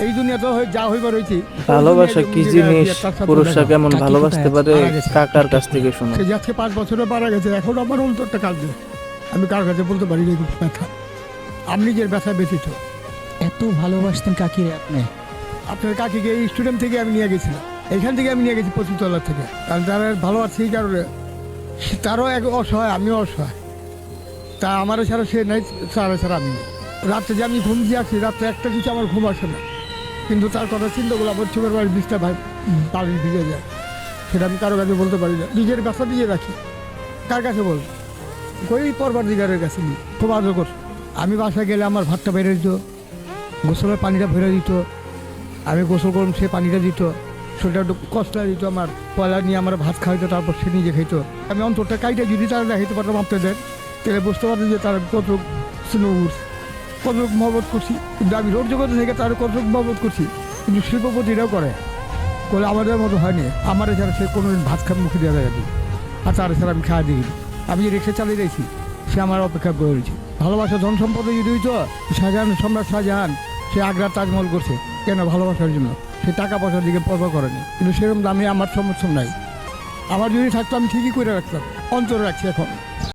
এই দুনিয়া তো যা হইবার হয়েছি। ভালোবাসা কি জিনিস, পুরুষরা কেমন ভালোবাসতে পারে কাকার কাছ থেকে শুনো। সে আজকে 5 বছরে মারা গেছে, এখন আমার অন্তরটা কাঁদছে। আমি কার কাছে বলতে পারি না ব্যথা, আমি নিজের ব্যথা ব্যথিত। এত ভালোবাসতেন কাকিরে আপনি? আপনার কাকিকে এই স্টুডেন্ট থেকে আমি নিয়ে গেছিলাম, এইখান থেকে আমি নিয়ে গেছি পঁচিশতলার থেকে। কারণ তারা ভালো আছে এই কারণে, তারও এক অসহায়, আমিও অসহায়। তা আমারও ছাড়া সে নাই, তারা ছাড়া আমি। রাত্রে যে আমি ঘুম দিয়ে আসি, রাত্রে একটা কিছু আমার ঘুম আসে না, কিন্তু তার কথা চিন্তা করলে আমার চোখের বাড়ির বিষটা পানি ভিজে যায়। সেটা আমি কারো কাছে বলতে পারি না, নিজের ব্যথা দিয়ে রাখি। কার কাছে বল? ওই পরবর্তীকারের কাছে নিই, খুব আদর করছে। আমি বাসায় গেলে আমার ভাতটা বেড়ে দিত, গোসলের পানিটা ভরে দিত, আমি গোসল করলাম সে পানিটা দিত, সেটা একটু কষ্ট দিত। আমার পয়লা নিয়ে আমার ভাত খাইতো, তারপর সে নিজে খাইত। আমি অন্তরটা কাইটা যদি তারা দেখাইতে পারতাম আপনাদের, তাহলে বুঝতে পারতাম যে তারা কত স্নোর, কত মহব্বত করছি। কিন্তু আমি রোড জগতে থেকে তার কত মহব্বত করছি, কিন্তু শিল্পপতিরাও করে বলে আমাদের মতো হয়নি। আমার এছাড়া সে কোনোদিন ভাত খান মুখে দেওয়া যায়নি, আর তার এছাড়া আমি খাওয়া দিইনি। আমি যে রিক্সা চালিয়ে দিয়েছি, সে আমার অপেক্ষা করে রয়েছে। ভালোবাসা ধন সম্পদে যদি হইতো, শাহজাহান, সম্রাট শাহজাহান সে আগ্রার তাজমহল করছে কেন? ভালোবাসার জন্য। সে টাকা পয়সার দিকে পরবা করেনি, কিন্তু সেরকম দামে আমার সমর্থন নাই। আমার যদি থাকতো আমি ঠিকই করে রাখতাম, অন্তরে রাখছি এখন।